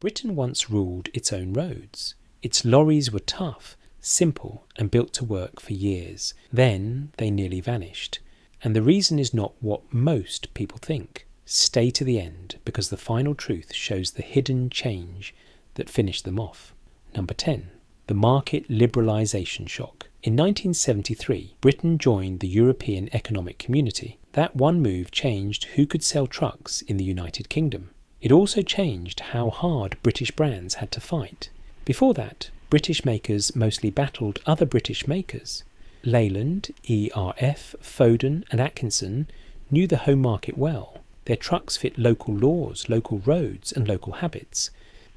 Britain once ruled its own roads. Its lorries were tough, simple, and built to work for years. Then they nearly vanished. And the reason is not what most people think. Stay to the end, because the final truth shows the hidden change that finished them off. Number 10. The market liberalization shock. In 1973, Britain joined the European Economic Community. That one move changed who could sell trucks in the United Kingdom. It also changed how hard British brands had to fight. Before that, British makers mostly battled other British makers. Leyland, ERF, Foden and Atkinson knew the home market well. Their trucks fit local laws, local roads and local habits.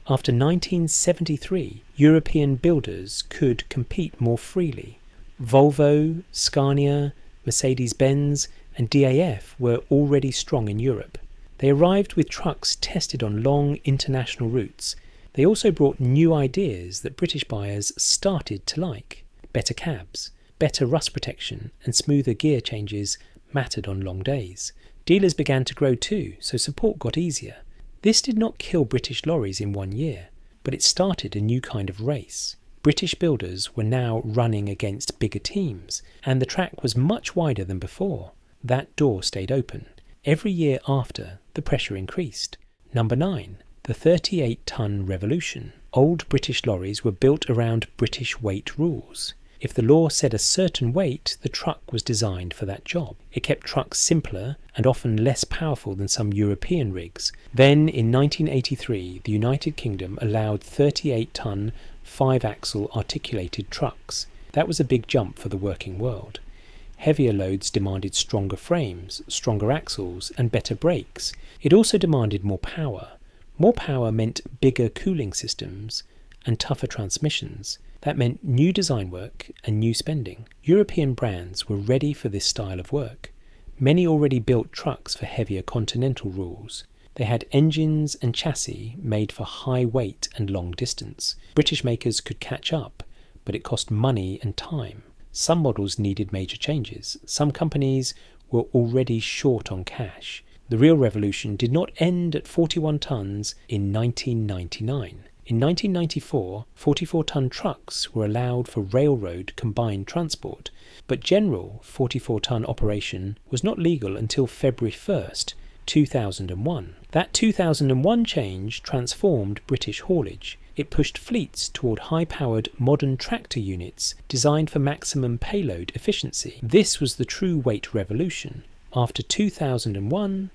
After 1973, European builders could compete more freely. Volvo, Scania, Mercedes-Benz and DAF were already strong in Europe. They arrived with trucks tested on long international routes. They also brought new ideas that British buyers started to like. Better cabs, better rust protection and smoother gear changes mattered on long days. Dealers began to grow too, so support got easier. This did not kill British lorries in 1 year, but it started a new kind of race. British builders were now running against bigger teams, and the track was much wider than before. That door stayed open. Every year after, the pressure increased. Number 9. The 38-ton revolution. Old British lorries were built around British weight rules. If the law said a certain weight, the truck was designed for that job. It kept trucks simpler and often less powerful than some European rigs. Then, in 1983, the United Kingdom allowed 38-ton, 5-axle articulated trucks. That was a big jump for the working world. Heavier loads demanded stronger frames, stronger axles, and better brakes. It also demanded more power. More power meant bigger cooling systems and tougher transmissions. That meant new design work and new spending. European brands were ready for this style of work. Many already built trucks for heavier continental rules. They had engines and chassis made for high weight and long distance. British makers could catch up, but it cost money and time. Some models needed major changes. Some companies were already short on cash. The real revolution did not end at 41 tons in 1999. In 1994, 44-ton trucks were allowed for railroad combined transport, but general 44-ton operation was not legal until February 1st, 2001. That 2001 change transformed British haulage. It pushed fleets toward high-powered modern tractor units designed for maximum payload efficiency. This was the true weight revolution. After 2001,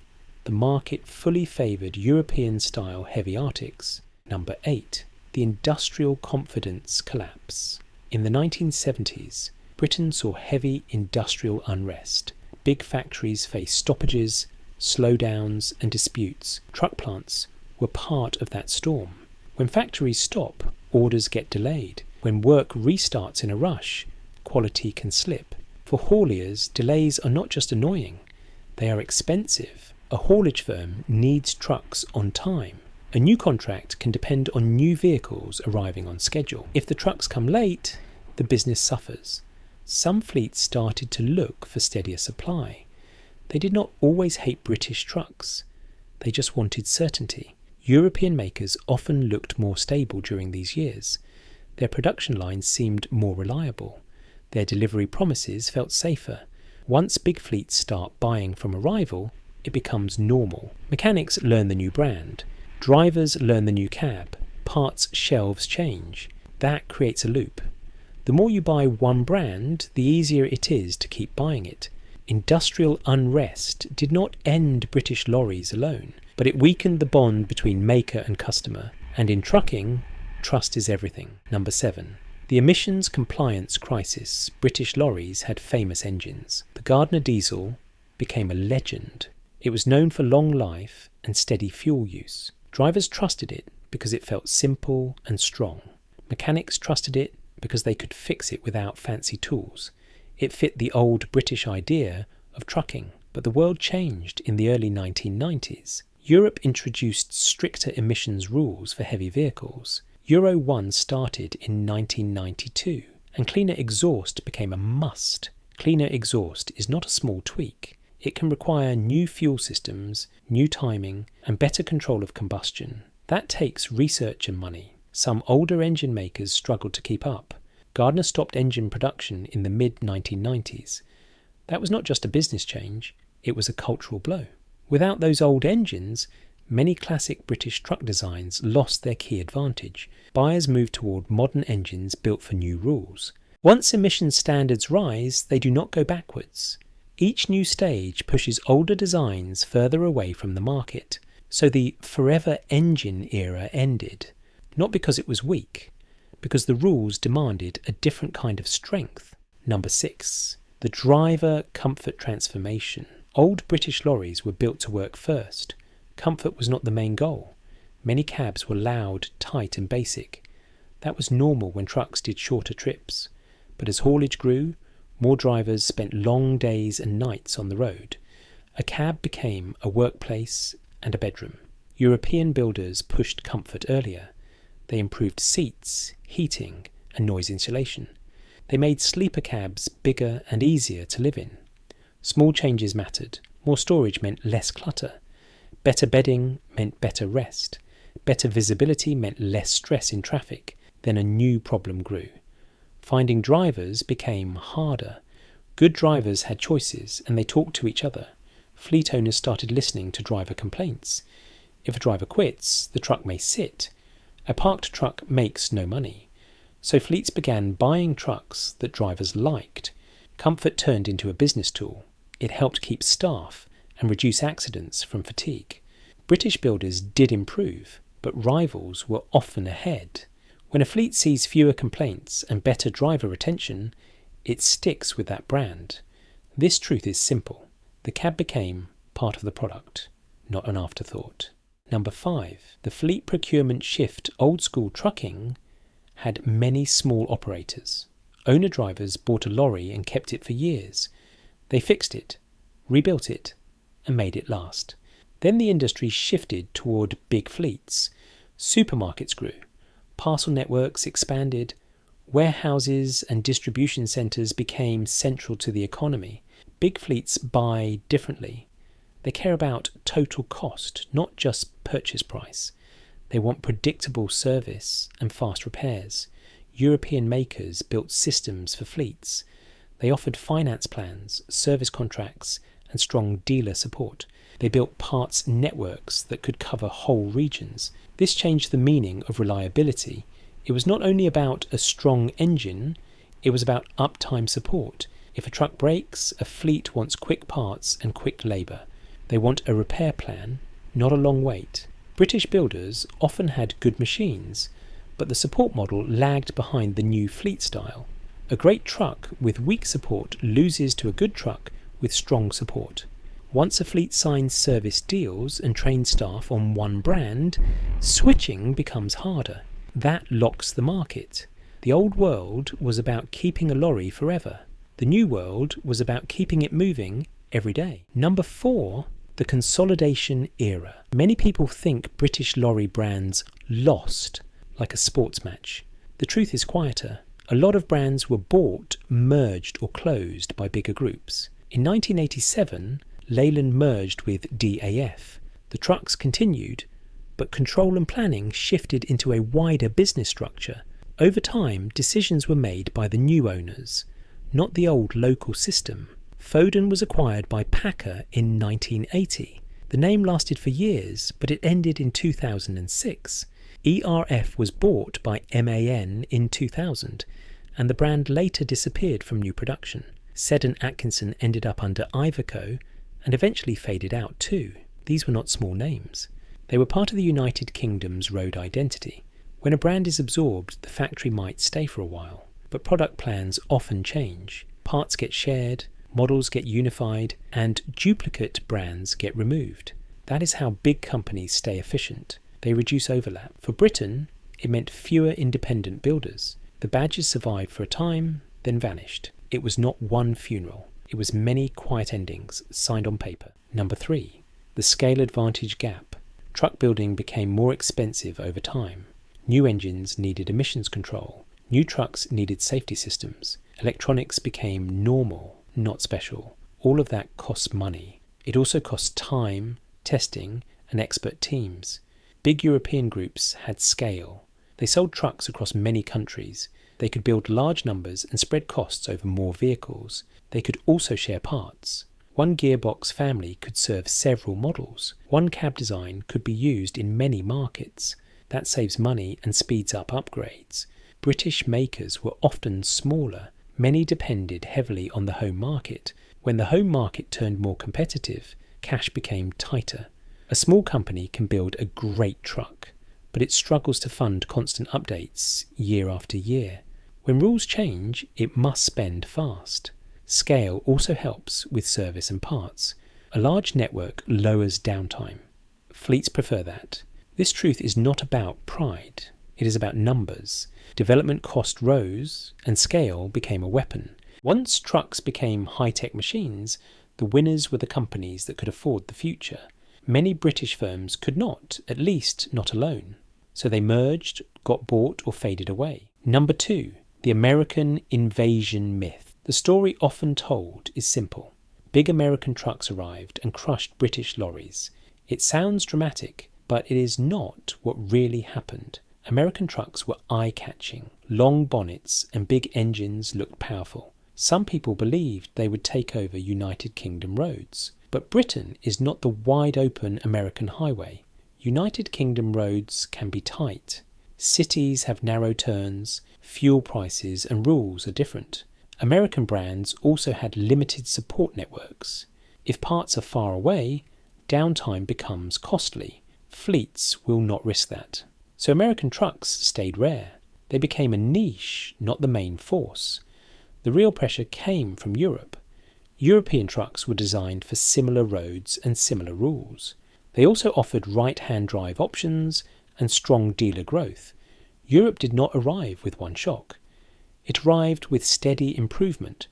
the market fully favoured European-style heavy Arctics. Number 8. The industrial confidence collapse. In the 1970s, Britain saw heavy industrial unrest. Big factories faced stoppages, slowdowns and disputes. Truck plants were part of that storm. When factories stop, orders get delayed. When work restarts in a rush, quality can slip. For hauliers, delays are not just annoying, they are expensive. A haulage firm needs trucks on time. A new contract can depend on new vehicles arriving on schedule. If the trucks come late, the business suffers. Some fleets started to look for steadier supply. They did not always hate British trucks. They just wanted certainty. European makers often looked more stable during these years. Their production lines seemed more reliable. Their delivery promises felt safer. Once big fleets start buying from a rival, it becomes normal. Mechanics learn the new brand. Drivers learn the new cab. Parts shelves change. That creates a loop. The more you buy one brand, the easier it is to keep buying it. Industrial unrest did not end British lorries alone, but it weakened the bond between maker and customer. And in trucking, trust is everything. Number 7. The emissions compliance crisis. British lorries had famous engines. The Gardner diesel became a legend. It was known for long life and steady fuel use. Drivers trusted it because it felt simple and strong. Mechanics trusted it because they could fix it without fancy tools. It fit the old British idea of trucking. But the world changed in the early 1990s. Europe introduced stricter emissions rules for heavy vehicles. Euro 1 started in 1992, and cleaner exhaust became a must. Cleaner exhaust is not a small tweak. It can require new fuel systems, new timing, and better control of combustion. That takes research and money. Some older engine makers struggled to keep up. Gardner stopped engine production in the mid-1990s. That was not just a business change, it was a cultural blow. Without those old engines, many classic British truck designs lost their key advantage. Buyers moved toward modern engines built for new rules. Once emission standards rise, they do not go backwards. Each new stage pushes older designs further away from the market. So the forever engine era ended, not because it was weak, because the rules demanded a different kind of strength. Number 6. The driver comfort transformation. Old British lorries were built to work first. Comfort was not the main goal. Many cabs were loud, tight and basic. That was normal when trucks did shorter trips. But as haulage grew, more drivers spent long days and nights on the road. A cab became a workplace and a bedroom. European builders pushed comfort earlier. They improved seats, heating and noise insulation. They made sleeper cabs bigger and easier to live in. Small changes mattered. More storage meant less clutter. Better bedding meant better rest. Better visibility meant less stress in traffic. Then a new problem grew. Finding drivers became harder. Good drivers had choices and they talked to each other. Fleet owners started listening to driver complaints. If a driver quits, the truck may sit. A parked truck makes no money. So fleets began buying trucks that drivers liked. Comfort turned into a business tool. It helped keep staff and reduce accidents from fatigue. British builders did improve, but rivals were often ahead. When a fleet sees fewer complaints and better driver retention, it sticks with that brand. This truth is simple. The cab became part of the product, not an afterthought. Number 5. The fleet procurement shift. Old school trucking had many small operators. Owner drivers bought a lorry and kept it for years. They fixed it, rebuilt it, and made it last. Then the industry shifted toward big fleets. Supermarkets grew. Parcel networks expanded. Warehouses and distribution centres became central to the economy. Big fleets buy differently. They care about total cost, not just purchase price. They want predictable service and fast repairs. European makers built systems for fleets. They offered finance plans, service contracts, and strong dealer support. They built parts networks that could cover whole regions. This changed the meaning of reliability. It was not only about a strong engine, it was about uptime support. If a truck breaks, a fleet wants quick parts and quick labour. They want a repair plan, not a long wait. British builders often had good machines, but the support model lagged behind the new fleet style. A great truck with weak support loses to a good truck with strong support. Once a fleet signs service deals and trains staff on one brand, switching becomes harder. That locks the market. The old world was about keeping a lorry forever. The new world was about keeping it moving every day. Number 4, the consolidation era. Many people think British lorry brands lost like a sports match. The truth is quieter. A lot of brands were bought, merged or closed by bigger groups. In 1987, Leyland merged with DAF. The trucks continued, but control and planning shifted into a wider business structure. Over time, decisions were made by the new owners, not the old local system. Foden was acquired by Packer in 1980. The name lasted for years, but it ended in 2006. ERF was bought by MAN in 2000, and the brand later disappeared from new production. Said and Atkinson ended up under Iveco and eventually faded out too. These were not small names. They were part of the United Kingdom's road identity. When a brand is absorbed, the factory might stay for a while, but product plans often change. Parts get shared, models get unified, and duplicate brands get removed. That is how big companies stay efficient. They reduce overlap. For Britain, it meant fewer independent builders. The badges survived for a time, then vanished. It was not one funeral. It was many quiet endings signed on paper. Number 3, the scale advantage gap. Truck building became more expensive over time. New engines needed emissions control. New trucks needed safety systems. Electronics became normal, not special. All of that costs money. It also costs time, testing, and expert teams. Big European groups had scale. They sold trucks across many countries. They could build large numbers and spread costs over more vehicles. They could also share parts. One gearbox family could serve several models. One cab design could be used in many markets. That saves money and speeds up upgrades. British makers were often smaller. Many depended heavily on the home market. When the home market turned more competitive, cash became tighter. A small company can build a great truck, but it struggles to fund constant updates year after year. When rules change, it must spend fast. Scale also helps with service and parts. A large network lowers downtime. Fleets prefer that. This truth is not about pride. It is about numbers. Development cost rose, and scale became a weapon. Once trucks became high-tech machines, the winners were the companies that could afford the future. Many British firms could not, at least not alone. So they merged, got bought, or faded away. Number 2, the American invasion myth. The story often told is simple. Big American trucks arrived and crushed British lorries. It sounds dramatic, but it is not what really happened. American trucks were eye-catching. Long bonnets and big engines looked powerful. Some people believed they would take over United Kingdom roads. But Britain is not the wide-open American highway. United Kingdom roads can be tight. Cities have narrow turns, fuel prices and rules are different. American brands also had limited support networks. If parts are far away, downtime becomes costly. Fleets will not risk that. So American trucks stayed rare. They became a niche, not the main force. The real pressure came from Europe. European trucks were designed for similar roads and similar rules. They also offered right-hand drive options and strong dealer growth. Europe did not arrive with one shock. It arrived with steady improvement,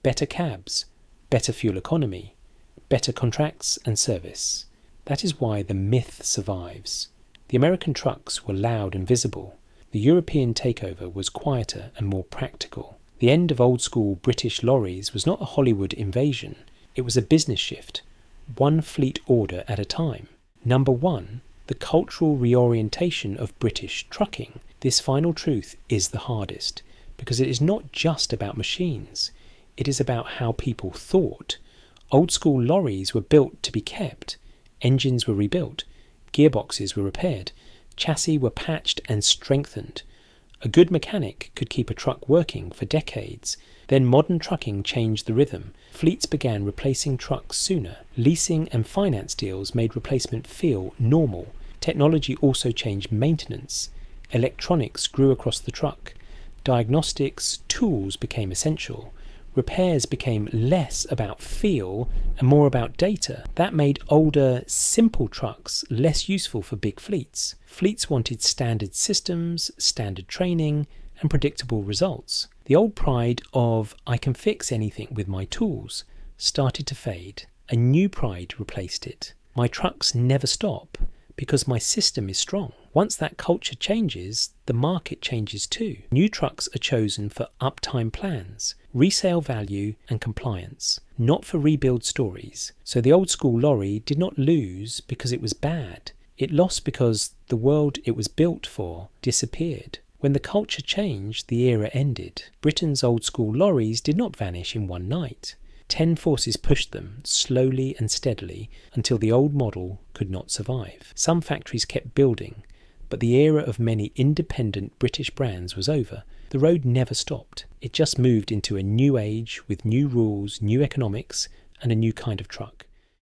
better cabs, better fuel economy, better contracts and service. That is why the myth survives. The American trucks were loud and visible. The European takeover was quieter and more practical. The end of old-school British lorries was not a Hollywood invasion. It was a business shift, one fleet order at a time. Number 1, the cultural reorientation of British trucking. This final truth is the hardest, because it is not just about machines. It is about how people thought. Old-school lorries were built to be kept. Engines were rebuilt. Gearboxes were repaired. Chassis were patched and strengthened. A good mechanic could keep a truck working for decades. Then modern trucking changed the rhythm. Fleets began replacing trucks sooner. Leasing and finance deals made replacement feel normal. Technology also changed maintenance. Electronics grew across the truck. Diagnostics tools became essential. Repairs became less about feel and more about data. That made older, simple trucks less useful for big fleets. Fleets wanted standard systems, standard training, and predictable results. The old pride of "I can fix anything with my tools" started to fade. A new pride replaced it. My trucks never stop because my system is strong. Once that culture changes, the market changes too. New trucks are chosen for uptime plans, resale value and compliance, not for rebuild stories. So the old school lorry did not lose because it was bad. It lost because the world it was built for disappeared. When the culture changed, the era ended. Britain's old school lorries did not vanish in one night. 10 forces pushed them, slowly and steadily, until the old model could not survive. Some factories kept building, but the era of many independent British brands was over. The road never stopped. It just moved into a new age with new rules, new economics, and a new kind of truck.